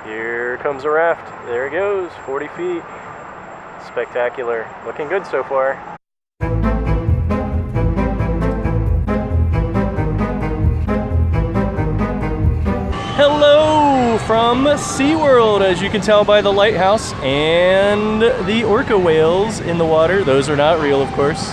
Here comes a raft. There it goes, 40 feet. Spectacular. Looking good so far. Hello from SeaWorld, as you can tell by the lighthouse and the orca whales in the water. Those are not real, of course.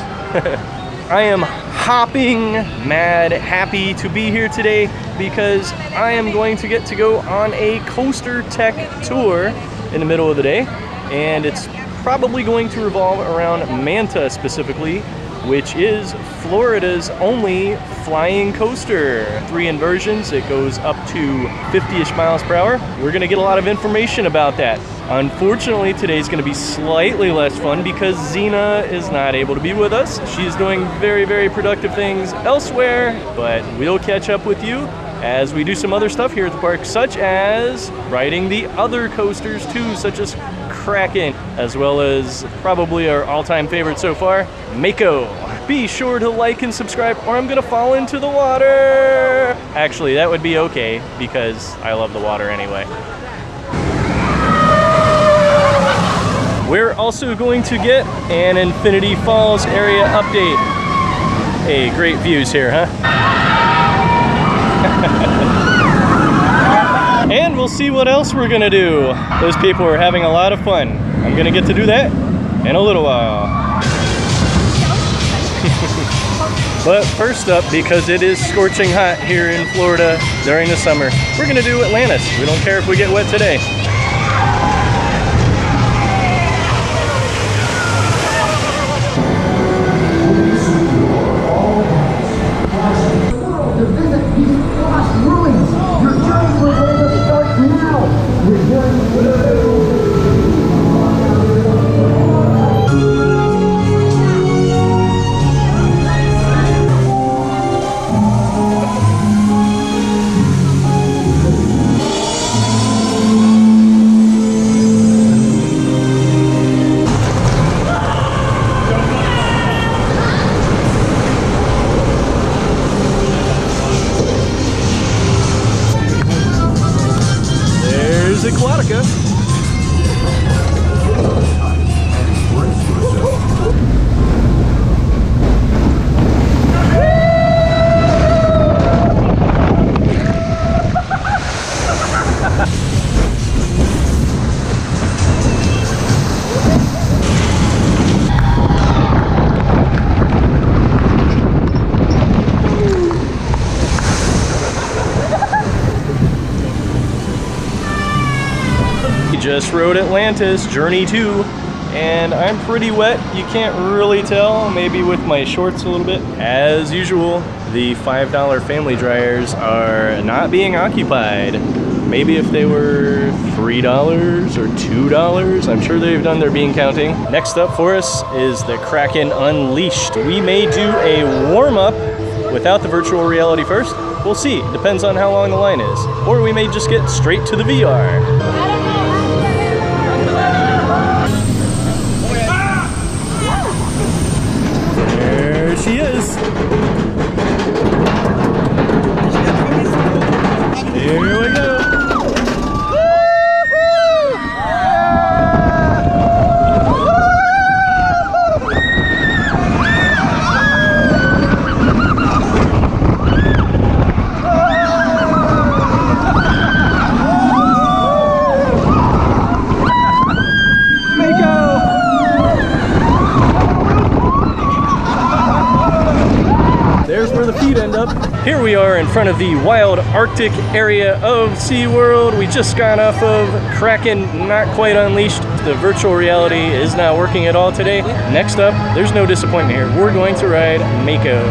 I am hopping mad happy to be here today because I am going to get to go on a coaster tech tour in the middle of the day, and it's probably going to revolve around Manta specifically, which is Florida's only flying coaster. 3 inversions, it goes up to 50-ish miles per hour. We're gonna get a lot of information about that. Unfortunately, today's gonna be slightly less fun because Xena is not able to be with us. She's doing very, very productive things elsewhere, but we'll catch up with you as we do some other stuff here at the park, such as riding the other coasters too, such as Kraken, as well as probably our all-time favorite so far, Maiko. Be sure to like and subscribe or I'm gonna fall into the water. Actually, that would be okay because I love the water anyway. We're also going to get an Infinity Falls area update. Hey, great views here, huh? And we'll see what else we're gonna do. Those people are having a lot of fun. I'm gonna get to do that in a little while. But first up, because it is scorching hot here in Florida during the summer, we're gonna do Atlantis. We don't care if we get wet today. Just rode Atlantis, Journey 2, and I'm pretty wet. You can't really tell, maybe with my shorts a little bit. As usual, the $5 family dryers are not being occupied. Maybe if they were $3 or $2, I'm sure they've done their bean counting. Next up for us is the Kraken Unleashed. We may do a warm-up without the virtual reality first. We'll see, depends on how long the line is. Or we may just get straight to the VR. There she is. Here we go. Here we are in front of the wild Arctic area of SeaWorld. We just got off of Kraken, not quite unleashed. The virtual reality is not working at all today. Next up, there's no disappointment here. We're going to ride Mako.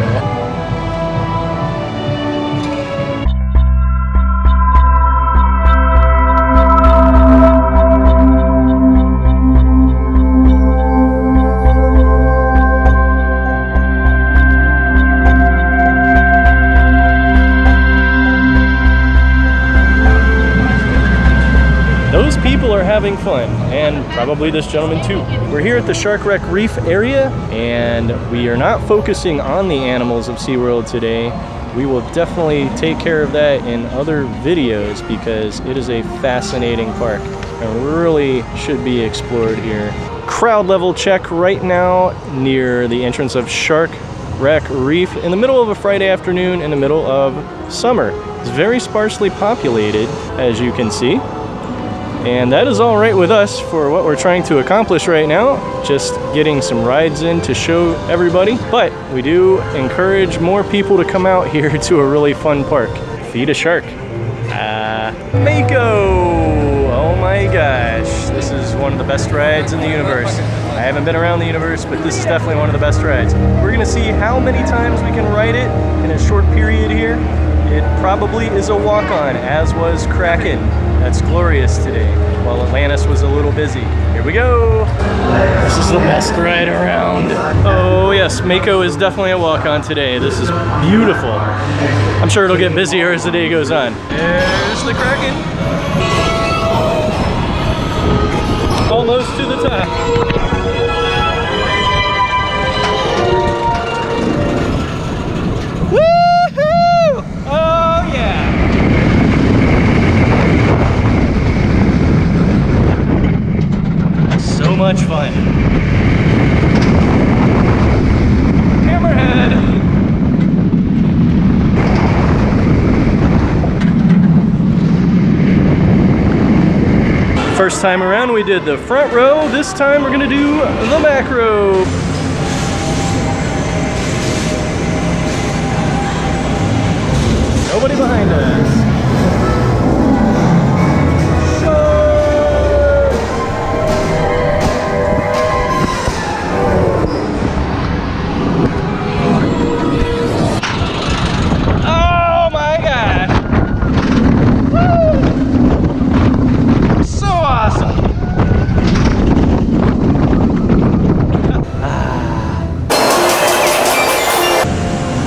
Those people are having fun, and probably this gentleman too. We're here at the Shark Wreck Reef area, and we are not focusing on the animals of SeaWorld today. we will definitely take care of that in other videos because it is a fascinating park and really should be explored here. Crowd level check right now near the entrance of Shark Wreck Reef in the middle of a Friday afternoon in the middle of summer. It's very sparsely populated, as you can see. And that is all right with us for what we're trying to accomplish right now. Just getting some rides in to show everybody. But we do encourage more people to come out here to a really fun park. Feed a shark. Maiko! Oh my gosh. This is one of the best rides in the universe. I haven't been around the universe, but this is definitely one of the best rides. We're gonna see how many times we can ride it in a short period here. It probably is a walk-on, as was Kraken. That's glorious today, while Atlantis was a little busy. Here we go. This is the best ride around. Oh yes, Mako is definitely a walk-on today. This is beautiful. I'm sure it'll get busier as the day goes on. There's the Kraken. Almost to the top. So much fun. Hammerhead. First time around we did the front row. This time we're gonna do the back row. Nobody behind us.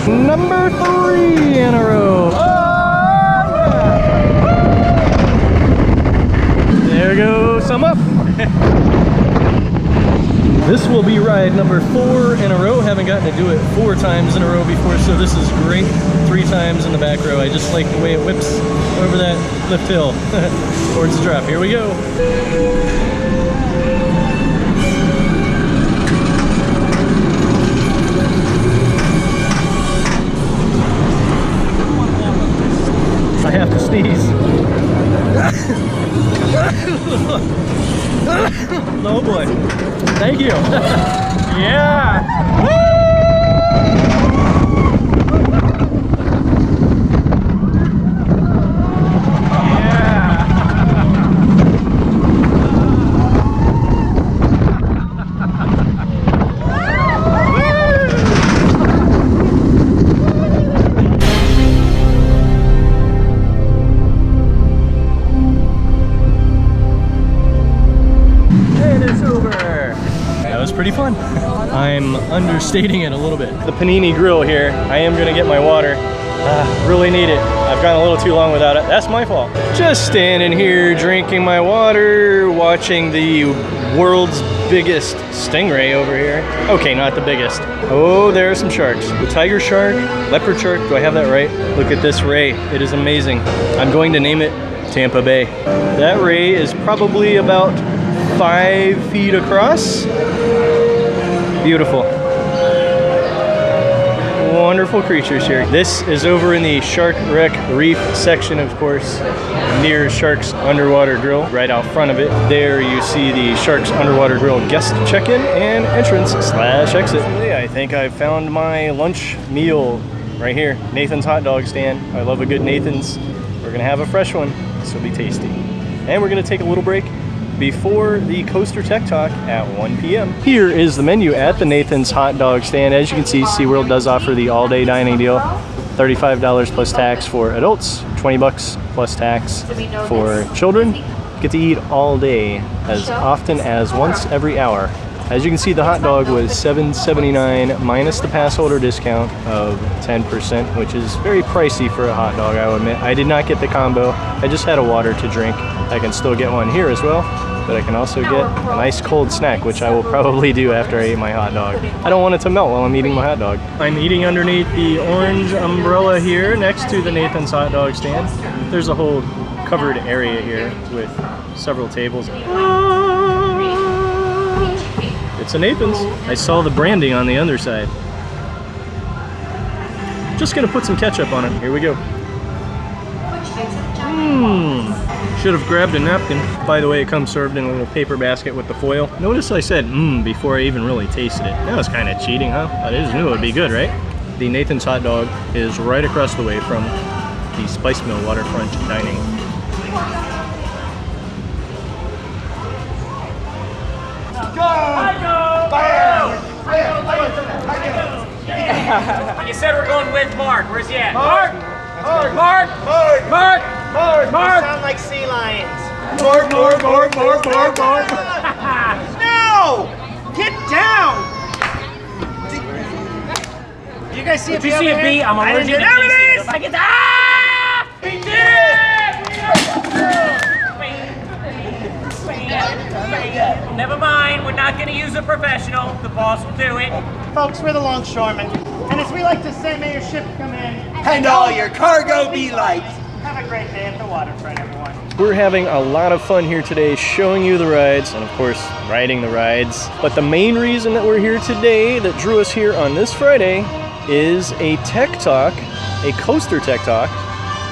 Number 3 in a row. Oh, yeah. There goes some up. This will be ride number 4 in a row. Haven't gotten to do it 4 times in a row before, so this is great. 3 times in the back row. I just like the way it whips over that lift hill towards the drop. Here we go. I have to sneeze. Oh boy. Thank you. Yeah. Woo! Pretty fun. I'm understating it a little bit. The panini grill here, I am gonna get my water. Really need it. I've gone a little too long without it. That's my fault. Just standing here drinking my water, watching the world's biggest stingray over here. Okay, not the biggest. Oh, there are some sharks. The tiger shark, leopard shark, do I have that right? Look at this ray, it is amazing. I'm going to name it Tampa Bay. That ray is probably about 5 feet across. Beautiful. Wonderful creatures here. This is over in the Shark Wreck Reef section, of course, near Shark's Underwater Grill. Right out front of it, there you see the Shark's Underwater Grill guest check-in and entrance/exit. I think I found my lunch meal right here. Nathan's hot dog stand. I love a good Nathan's. We're gonna have a fresh one. This will be tasty. And we're gonna take a little break before the Coaster Tech Talk at 1 p.m. Here is the menu at the Nathan's hot dog stand. As you can see, SeaWorld does offer the all-day dining deal. $35 plus tax for adults, $20 plus tax for children. Get to eat all day, as often as once every hour. As you can see, the hot dog was $7.79 minus the pass holder discount of 10%, which is very pricey for a hot dog, I will admit. I did not get the combo. I just had a water to drink. I can still get one here as well, but I can also get a nice cold snack, which I will probably do after I eat my hot dog. I don't want it to melt while I'm eating my hot dog. I'm eating underneath the orange umbrella here next to the Nathan's hot dog stand. There's a whole covered area here with several tables. It's a Nathan's. I saw the branding on the underside. Just gonna put some ketchup on it. Here we go. Should have grabbed a napkin. By the way, it comes served in a little paper basket with the foil. Notice I said before I even really tasted it. That was kind of cheating, huh? I just knew it would be good, right? The Nathan's hot dog is right across the way from the Spice Mill Waterfront Dining. You said we're going with Mark. Where's he at? Mark! Mark! Mark! Mark! Mark! Mark! Mark! You sound like sea lions. Mark! Mark! Mark! Mark! Mark! Mark! No! Get down! Did you guys see a bee? Did you see a bee? I'm allergic to There bees. it is! If I get we did it! Never mind. We're not going to use a professional. The boss will do it. Folks, we're the longshoremen. And as we like to say, may your ship come in. And all your cargo be light. Have a great day at the waterfront, everyone. We're having a lot of fun here today, showing you the rides, and of course, riding the rides. But the main reason that we're here today, that drew us here on this Friday, is a tech talk, a coaster tech talk,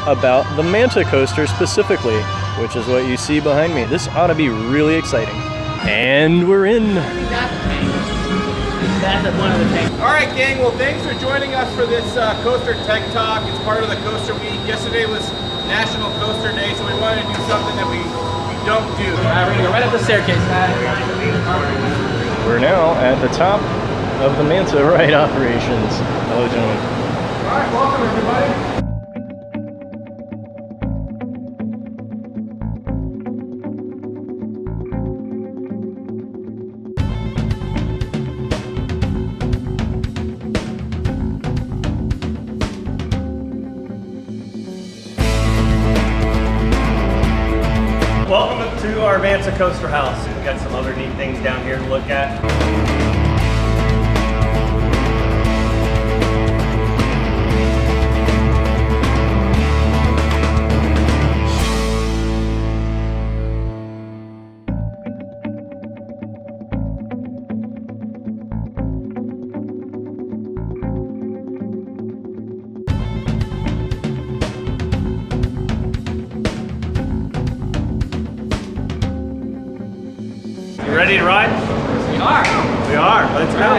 about the Manta coaster specifically, which is what you see behind me. This ought to be really exciting. And we're in. That's one of the things. All right, gang. Well, thanks for joining us for this Coaster Tech Talk. It's part of the Coaster Week. Yesterday was National Coaster Day, so we wanted to do something that we don't do. We're going to go right up the staircase. We're now at the top of the Manta ride operations. Hello, gentlemen. All right, welcome everybody. Welcome to our Manta Coaster House. We've got some other neat things down here to look at. Ready to ride? We are. We are. Let's go.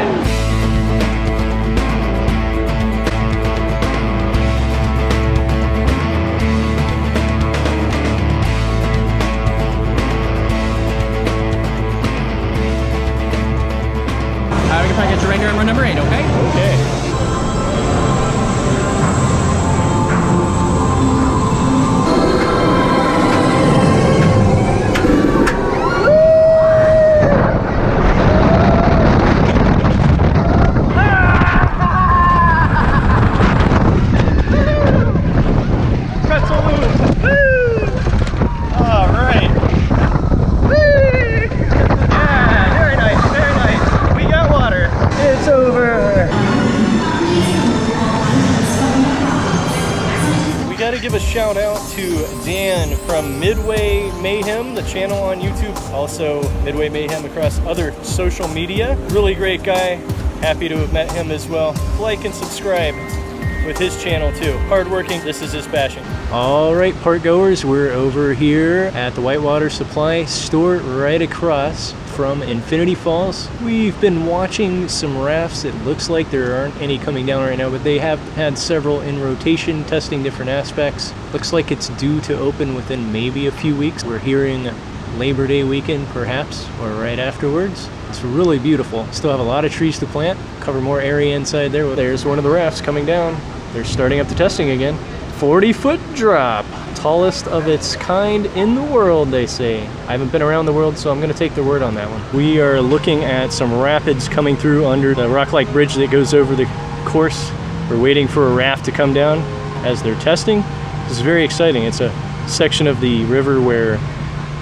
We're going to get your reindeer in row number 8, okay? Okay. Give a shout out to Dan from Midway Mayhem, the channel on YouTube, also Midway Mayhem across other social media. Really great guy. Happy to have met him as well. Like and subscribe with his channel too. Hardworking, this is his passion. All right, park goers, we're over here at the Whitewater Supply store right across from Infinity Falls. We've been watching some rafts. It looks like there aren't any coming down right now, but they have had several in rotation testing different aspects. Looks like it's due to open within maybe a few weeks. We're hearing Labor Day weekend perhaps, or right afterwards. It's really beautiful. Still have a lot of trees to plant. Cover more area inside there. There's one of the rafts coming down. They're starting up the testing again. 40-foot drop. tallest of its kind in the world, they say. I haven't been around the world, so I'm gonna take their word on that one. We are looking at some rapids coming through under the rock-like bridge that goes over the course. We're waiting for a raft to come down as they're testing. This is very exciting. It's a section of the river where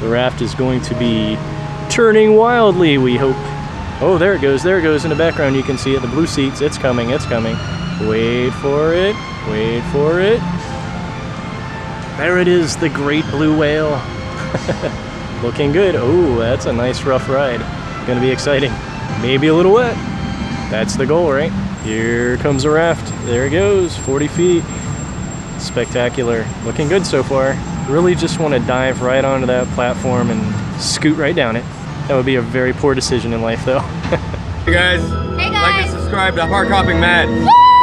the raft is going to be turning wildly, we hope. Oh, there it goes in the background. You can see it, the blue seats. It's coming, it's coming. Wait for it, wait for it. There it is, the great blue whale. Looking good. Oh, that's a nice rough ride. Gonna be exciting. Maybe a little wet. That's the goal, right? Here comes a raft. There it goes, 40 feet. Spectacular. Looking good so far. Really just want to dive right onto that platform and scoot right down it. That would be a very poor decision in life, though. Hey guys. Hey guys. Like and subscribe to Hard Hopping Mad. Woo!